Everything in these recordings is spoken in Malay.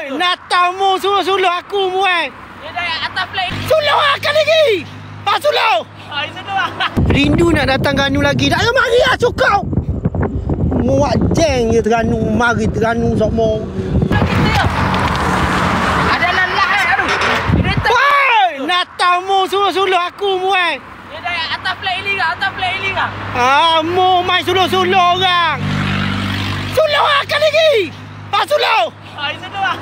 Natamu suluh aku muai. Dia dah atas flag. Suluh akan lagi. Suluh. Itu tu lah. Rindu nak datang Terengganu lagi. Tak ada mari lah cukup. Muat jeng je Terengganu. Mari Terengganu semua. Ada lalah aduh. Woi, Natamu suluh aku muai. Dia dah atas flag Eling ah. Mu mai suluh-suluh orang. Suluh akan lagi. Suluh. Itu tu lah.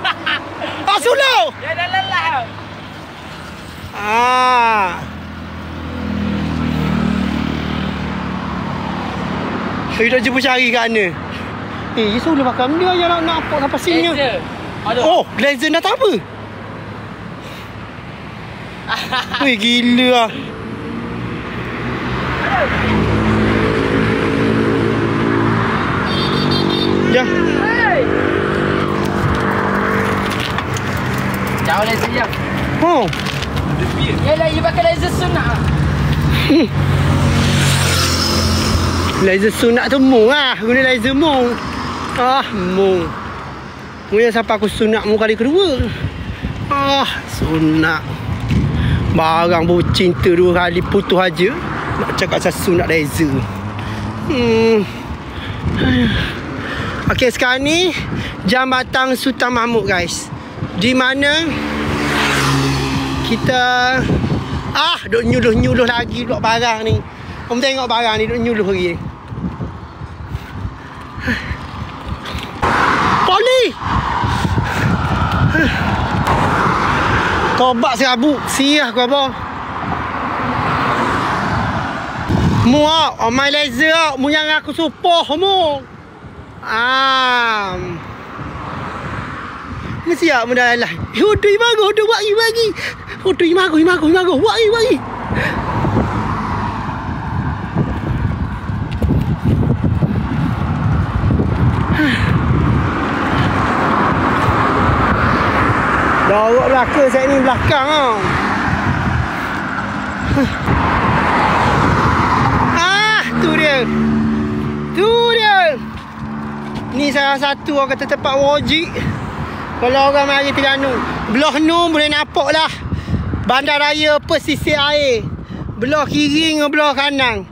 Suluh. Dia dah lalah. Saya dah jumpa cari kat mana? Dia suluh pakai benda yang nak nampak sampai sini. Oh, glazer dah tak apa. Weh, gila lah. Jom. Jauh laser je. Oh. Yelah, you pakai laser sunat. Laser sunat tu mu lah. Guna laser mu. Mu. Mu yang sampai aku sunat mu kali kedua. Sunat. Barang baru cinta 2 kali putus aja. Nak cakap saya sunat laser. Okey, sekarang ni Jambatan Sultan Mahmud guys. Di mana kita duk nyuluh-nyuluh lagi duk barang ni. Kamu tengok barang ni duk nyuluh lagi. Poli. Tobat serabut. Siah kau apa? Mu main laser mu yang aku supoh mu. Mesti aku dah lah. Hudu imago, hudu bagi. Hudu imago. Bagi. Dorok belakang saya ni belakang tu dia. Ni salah satu orang kata tempat wajib. Kalau orang mari Terengganu, belah nu boleh nampak lah bandaraya pesisir air. Belah kiri dengan belah kanan.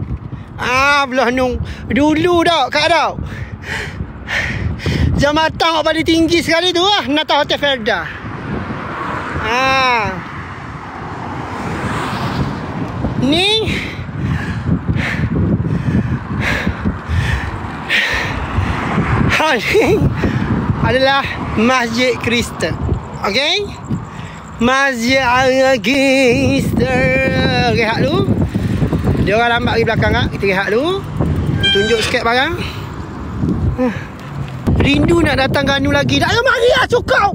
Belah nu. Dulu dak, Kak dak. Jambatan paling tinggi sekali tu lah, Nata Hotel Felda. Ni adalah Masjid Kristen. Okey? Masjid Kristen. Rehat dulu. Dia orang lambat di belakang ah. Kita rehat dulu. Tunjuk sikit barang. Rindu nak datang Terengganu lagi. Tak ada mari lah cukup.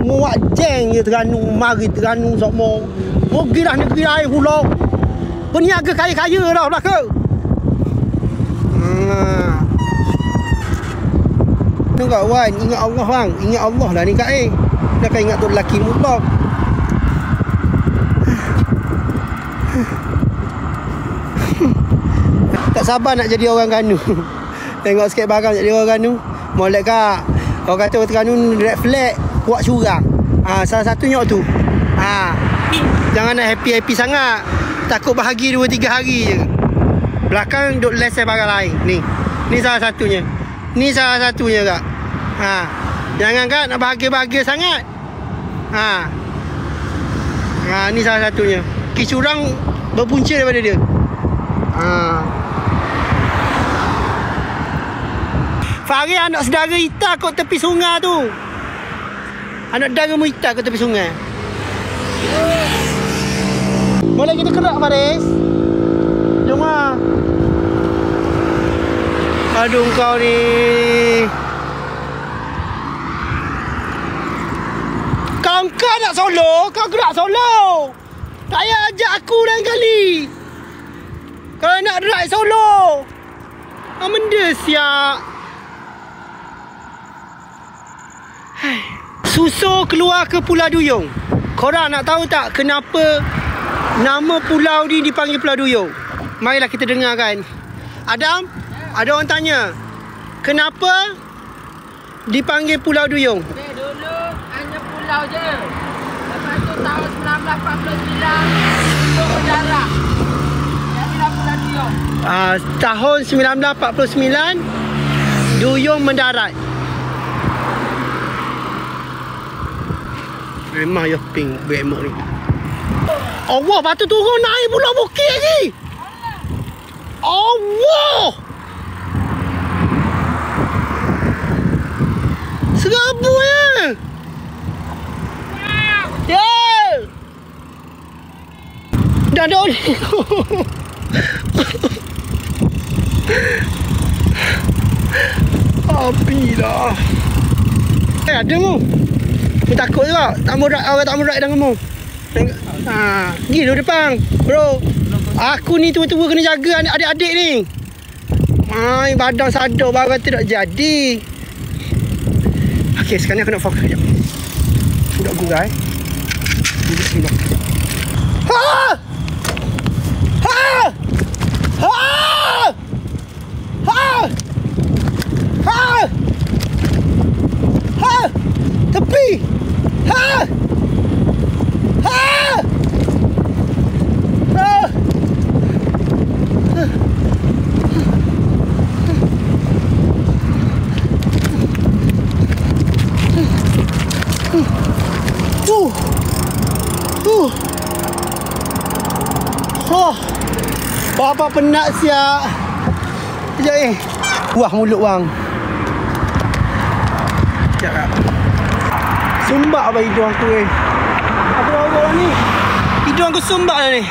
Muat jeng je Terengganu. Mari Terengganu semua. Pergilah negeri lain pula. Peniaga kaya-kaya dah belakang. Tengok Wan, ingat Allah bang. Ingat Allah lah ni Kak Dah kan ingat tu lelaki mutlak. Tak sabar nak jadi orang Terengganu. Tengok sikit barang jadi orang Terengganu. Molek Kak. Orang kata orang Terengganu red flag buat curang. Salah satunya tu. Jangan nak happy-happy sangat. Takut bahagia 2-3 hari je. Belakang duk lesen barang lain. Ni salah satunya. Ni salah satunya Kak. Jangan Kak nak bahagia-bahagia sangat. Ni salah satunya. Curang berpunca daripada dia. Farid anak saudara Ita kat tepi sungai tu. Anak daramu Ita kat tepi sungai. Boleh kita kerak Faris? Jom lah. Aduh kau ni. Kau nak solo? Kau gerak solo. Tak payah ajak aku lain kali. Kalau nak ride solo. Benda siap. Susu keluar ke Pulau Duyung. Korang nak tahu tak kenapa nama pulau ni dipanggil Pulau Duyung? Marilah kita dengarkan. Adam, ada orang tanya, kenapa dipanggil Pulau Duyung? Dulu pulau je. Lepas tu tahun 1949 untuk mendarat. Jadi dah pulau Duyung. Tahun 1949 Duyung mendarat. Memang ya pink bemak ni. Allah, batu turun naik pula bukit lagi. Allah. Serabu ya. Ya. Dah ada ni. Api dah. Ada mu. Aku takut juga. Tak mau orang tak mau dengan mu. Pergi dulu depan, bro. Aku ni tua-tua kena jaga adik-adik ni. Badan sadar barang tidak jadi. Okey, sekarang aku nak fokus sekejap. Budak gurai. Duduk sini. Ha! Ha! Ha! Ha! Ha! Ha! Tepi! Ha! Ha! Ha! Bapa penat siap. Sekejap Wah mulut bang. Sekejap tak. Sumbak apa hidung aku Apa orang ni? Hidung aku sumbak dah ni.